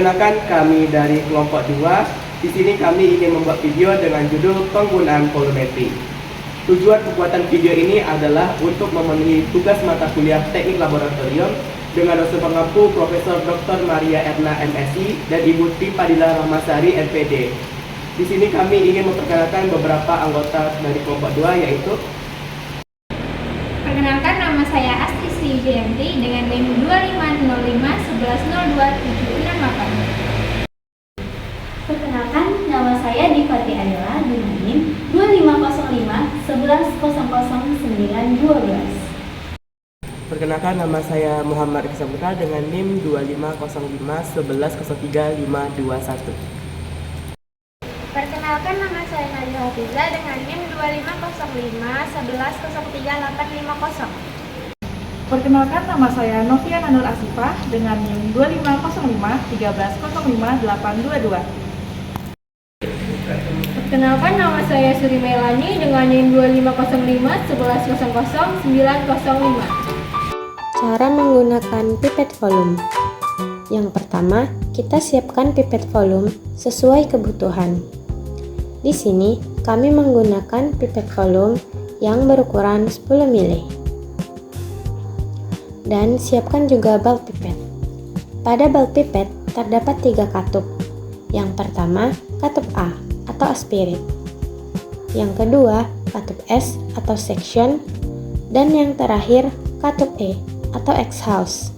Perkenalkan, kami dari kelompok 2. Di sini kami ingin membuat video dengan judul penggunaan volumetri. Tujuan pembuatan video ini adalah untuk memenuhi tugas mata kuliah teknik laboratorium dengan dosen pengampu Profesor Dr. Maria Erna MSI dan Ibu Tri Padilla Rahmasari NPD. Di sini kami ingin memperkenalkan beberapa anggota dari kelompok 2, yaitu perkenalkan, nama saya Astri Sri Wijayanti dengan NIM 250511027768. Perkenalkan, nama saya Divati Adela dengan NIM 250511000912. Perkenalkan, nama saya Muhammad Iksabuka dengan NIM 250511035521. Perkenalkan, nama saya Nadia Hafiza dengan NIM 250511038850. Perkenalkan, nama saya Novia Nanur Asifah dengan NIM 250513050822. Perkenalkan, nama saya Suri Melani dengan NIM 250511000905. Cara menggunakan pipet volume. Yang pertama, kita siapkan pipet volume sesuai kebutuhan. Di sini, kami menggunakan pipet volume yang berukuran 10 ml. Dan siapkan juga bal pipet. Pada bal pipet terdapat 3 katup. Yang pertama, katup A atau aspirate. Yang kedua, katup S atau section. Dan yang terakhir, katup E atau exhaust.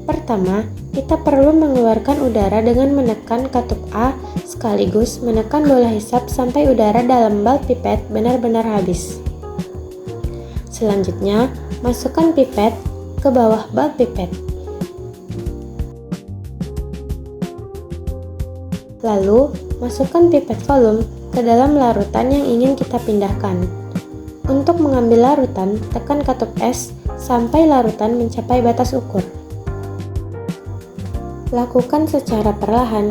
Pertama, kita perlu mengeluarkan udara dengan menekan katup A sekaligus menekan bola hisap sampai udara dalam bal pipet benar-benar habis. Selanjutnya, masukkan pipet ke bawah bal pipet. Lalu, masukkan pipet volume ke dalam larutan yang ingin kita pindahkan. Untuk mengambil larutan, tekan katup S sampai larutan mencapai batas ukur. Lakukan secara perlahan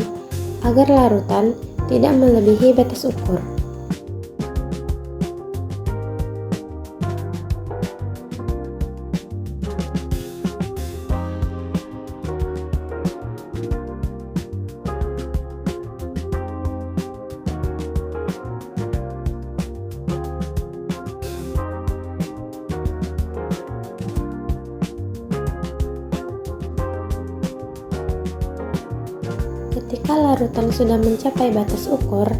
agar larutan tidak melebihi batas ukur. Ketika larutan sudah mencapai batas ukur,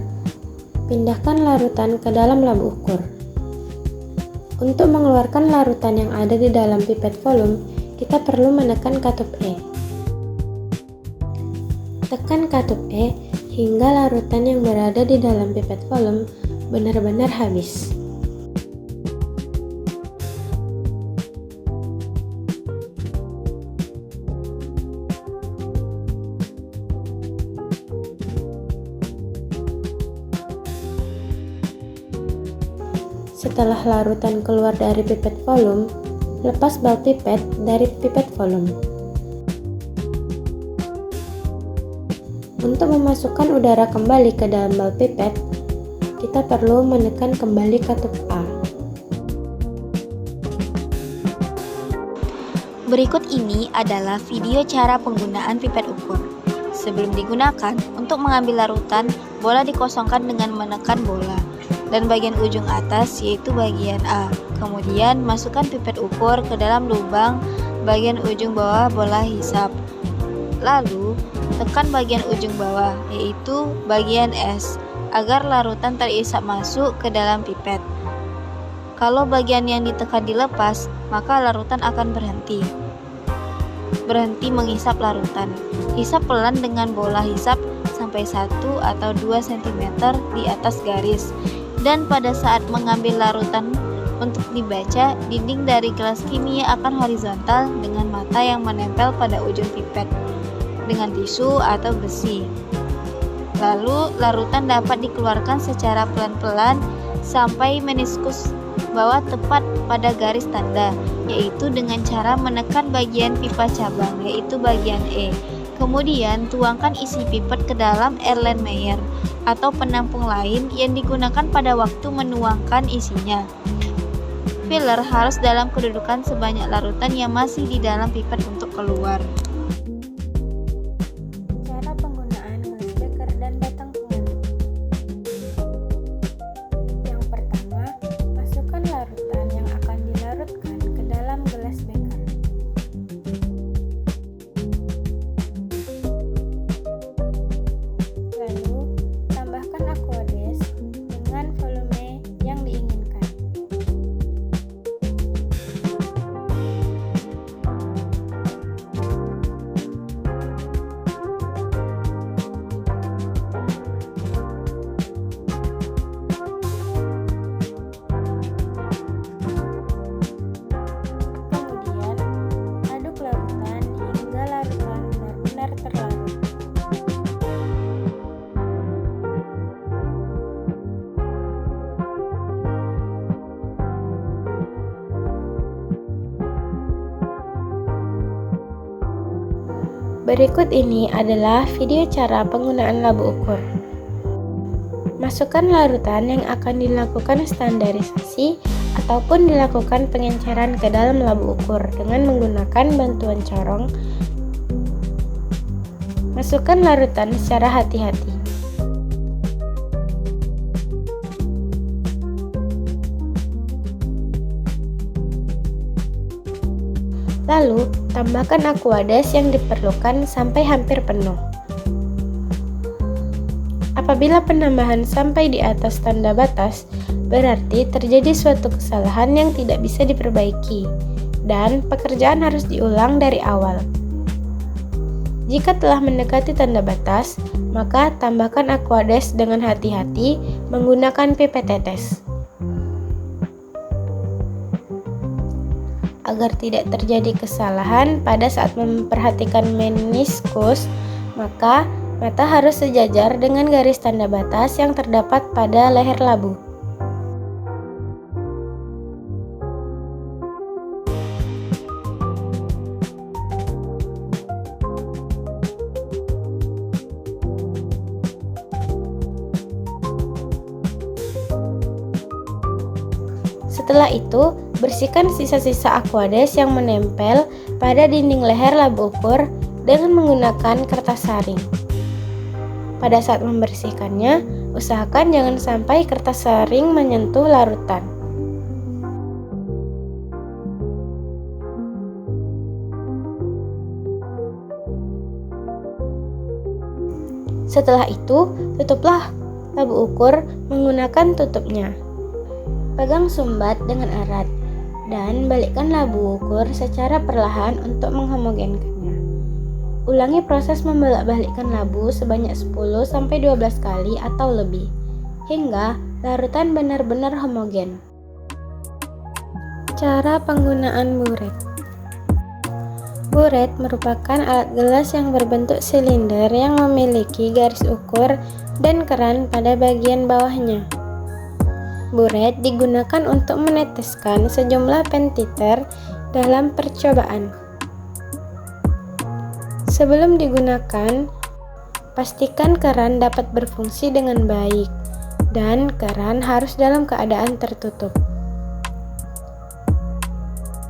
pindahkan larutan ke dalam lab ukur. Untuk mengeluarkan larutan yang ada di dalam pipet volume, kita perlu menekan katup E. Tekan katup E hingga larutan yang berada di dalam pipet volume benar-benar habis. Setelah larutan keluar dari pipet volume, lepas bal pipet dari pipet volume. Untuk memasukkan udara kembali ke dalam bal pipet, kita perlu menekan kembali katup A. Berikut ini adalah video cara penggunaan pipet ukur. Sebelum digunakan, untuk mengambil larutan, bola dikosongkan dengan menekan bola dan bagian ujung atas yaitu bagian A. Kemudian masukkan pipet ukur ke dalam lubang bagian ujung bawah bola hisap. Lalu tekan bagian ujung bawah yaitu bagian S agar larutan terisap masuk ke dalam pipet. Kalau bagian yang ditekan dilepas, maka larutan akan berhenti menghisap larutan. Hisap pelan dengan bola hisap sampai 1 atau 2 cm di atas garis. Dan pada saat mengambil larutan untuk dibaca, dinding dari kelas kimia akan horizontal dengan mata yang menempel pada ujung pipet dengan tisu atau besi. Lalu larutan dapat dikeluarkan secara pelan-pelan sampai meniskus bawah tepat pada garis tanda, yaitu dengan cara menekan bagian pipa cabang, yaitu bagian E. Kemudian tuangkan isi pipet ke dalam Erlenmeyer atau penampung lain yang digunakan pada waktu menuangkan isinya. Filler harus dalam kedudukan sebanyak larutan yang masih di dalam pipet untuk keluar. Berikut ini adalah video cara penggunaan labu ukur. Masukkan larutan yang akan dilakukan standarisasi ataupun dilakukan pengenceran ke dalam labu ukur dengan menggunakan bantuan corong. Masukkan larutan secara hati-hati. Lalu, tambahkan aquades yang diperlukan sampai hampir penuh. Apabila penambahan sampai di atas tanda batas, berarti terjadi suatu kesalahan yang tidak bisa diperbaiki, dan pekerjaan harus diulang dari awal. Jika telah mendekati tanda batas, maka tambahkan aquades dengan hati-hati menggunakan pipet tetes. Agar tidak terjadi kesalahan pada saat memperhatikan meniskus, maka mata harus sejajar dengan garis tanda batas yang terdapat pada leher labu. Setelah itu, bersihkan sisa-sisa aquades yang menempel pada dinding leher labu ukur dengan menggunakan kertas saring. Pada saat membersihkannya, usahakan jangan sampai kertas saring menyentuh larutan. Setelah itu, tutuplah labu ukur menggunakan tutupnya. Pegang sumbat dengan erat dan balikkan labu ukur secara perlahan untuk menghomogenkannya. Ulangi proses membolak-balikkan labu sebanyak 10-12 kali atau lebih hingga larutan benar-benar homogen. Cara penggunaan buret. Buret merupakan alat gelas yang berbentuk silinder yang memiliki garis ukur dan keran pada bagian bawahnya. Buret digunakan untuk meneteskan sejumlah pentiter dalam percobaan. Sebelum digunakan, pastikan keran dapat berfungsi dengan baik dan keran harus dalam keadaan tertutup.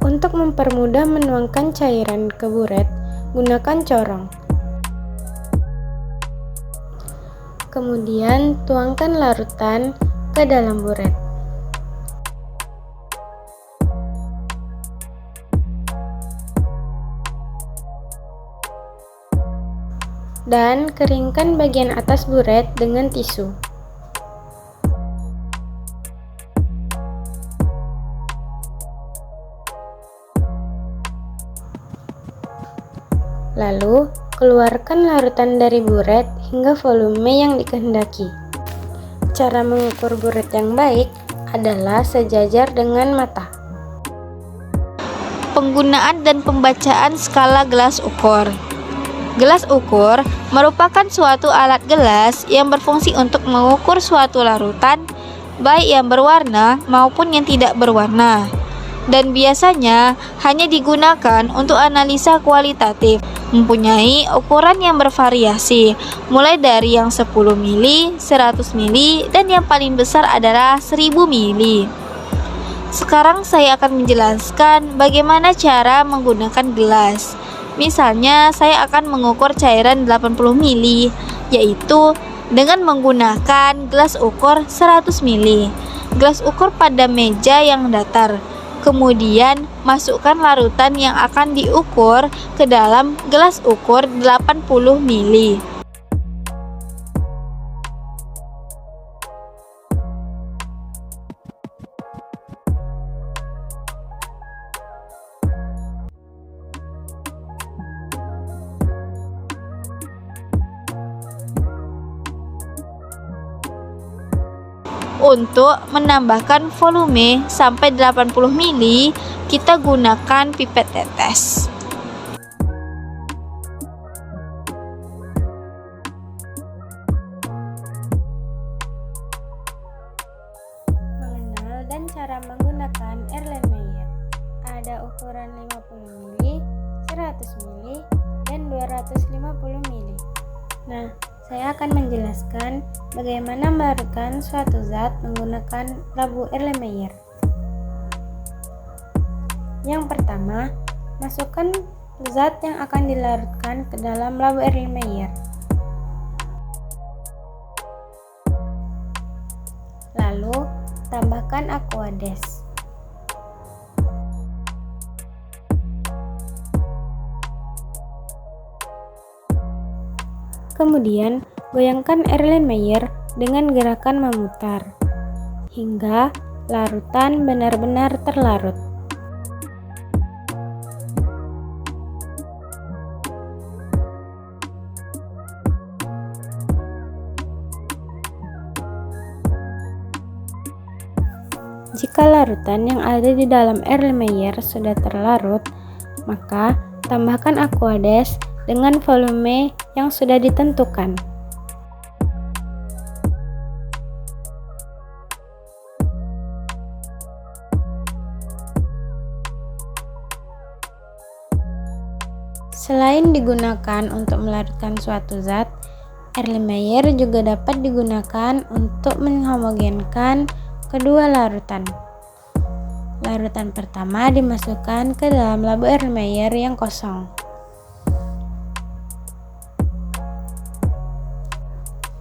Untuk mempermudah menuangkan cairan ke buret, gunakan corong. Kemudian tuangkan larutan ke dalam buret. Dan keringkan bagian atas buret dengan tisu. Lalu, keluarkan larutan dari buret hingga volume yang dikehendaki. Cara mengukur buret yang baik adalah sejajar dengan mata. Penggunaan dan pembacaan skala gelas ukur. Gelas ukur merupakan suatu alat gelas yang berfungsi untuk mengukur suatu larutan, baik yang berwarna maupun yang tidak berwarna, dan biasanya hanya digunakan untuk analisa kualitatif. Mempunyai ukuran yang bervariasi, mulai dari yang 10 mili, 100 mili, dan yang paling besar adalah 1000 mili. Sekarang saya akan menjelaskan bagaimana cara menggunakan gelas. Misalnya, saya akan mengukur cairan 80 mili, yaitu dengan menggunakan gelas ukur 100 mili. Gelas ukur pada meja yang datar. Kemudian, masukkan larutan yang akan diukur ke dalam gelas ukur 80 mili. Untuk menambahkan volume sampai 80 mili, kita gunakan pipet tetes. Mengenal dan cara menggunakan Erlenmeyer. Ada ukuran 50 mili, 100 ml, dan 250 ml. Nah, saya akan menjelaskan bagaimana melarutkan suatu zat menggunakan labu Erlenmeyer. Yang pertama, masukkan zat yang akan dilarutkan ke dalam labu Erlenmeyer. Lalu, tambahkan Aquades. Kemudian, goyangkan Erlenmeyer dengan gerakan memutar hingga larutan benar-benar terlarut. Jika larutan yang ada di dalam Erlenmeyer sudah terlarut, maka tambahkan Aquades dengan volume yang sudah ditentukan. Selain digunakan untuk melarutkan suatu zat, Erlenmeyer juga dapat digunakan untuk menghomogenkan kedua larutan. Larutan pertama dimasukkan ke dalam labu Erlenmeyer yang kosong.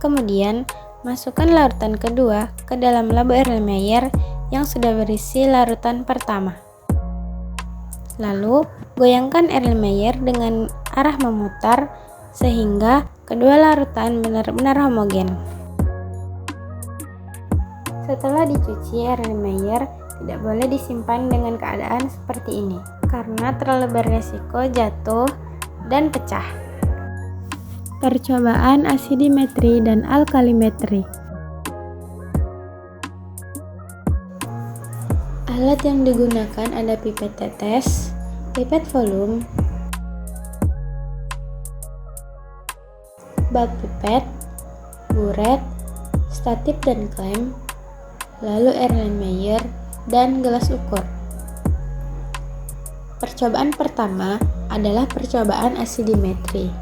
Kemudian, masukkan larutan kedua ke dalam labu Erlenmeyer yang sudah berisi larutan pertama. Lalu, goyangkan Erlenmeyer dengan arah memutar sehingga kedua larutan benar-benar homogen. Setelah dicuci, Erlenmeyer tidak boleh disimpan dengan keadaan seperti ini karena terlalu beresiko jatuh dan pecah. Percobaan asidimetri dan alkalimetri. Alat yang digunakan ada pipet tetes, pipet volume, bulk pipet, buret, statip dan klem, lalu Erlenmeyer, dan gelas ukur. Percobaan pertama adalah percobaan asidimetri,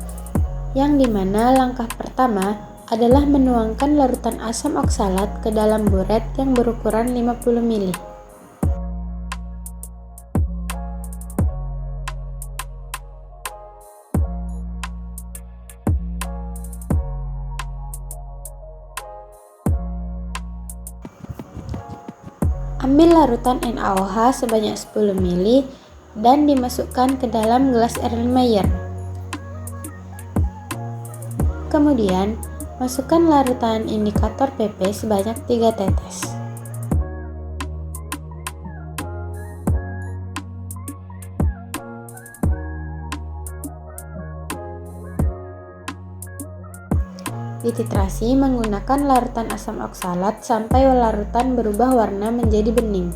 yang dimana langkah pertama adalah menuangkan larutan asam oksalat ke dalam buret yang berukuran 50 ml. Ambil larutan NaOH sebanyak 10 ml dan dimasukkan ke dalam gelas Erlenmeyer. Kemudian, masukkan larutan indikator PP sebanyak 3 tetes. Dititrasi menggunakan larutan asam oksalat sampai larutan berubah warna menjadi bening.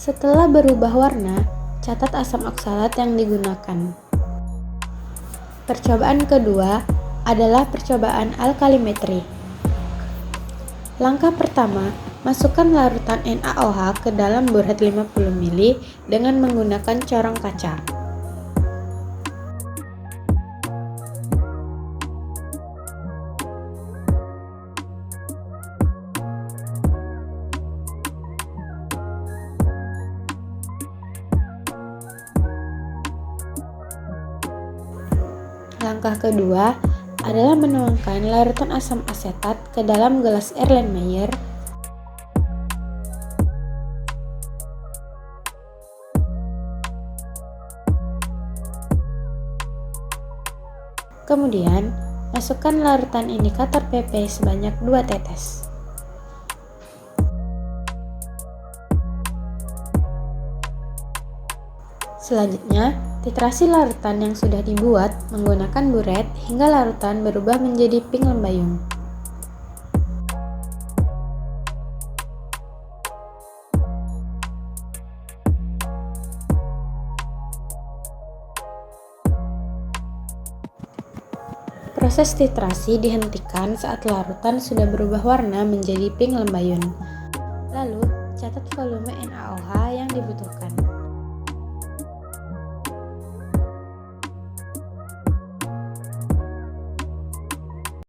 Setelah berubah warna, catat asam oksalat yang digunakan. Percobaan kedua adalah percobaan alkalimetri. Langkah pertama, masukkan larutan NaOH ke dalam buret 50 ml dengan menggunakan corong kaca. Langkah kedua adalah menuangkan larutan asam asetat ke dalam gelas Erlenmeyer. Kemudian, masukkan larutan indikator PP sebanyak 2 tetes. Selanjutnya, Titrasi larutan yang sudah dibuat menggunakan buret hingga larutan berubah menjadi pink lembayung. Proses titrasi dihentikan saat larutan sudah berubah warna menjadi pink lembayun. Lalu, catat volume NaOH yang dibutuhkan.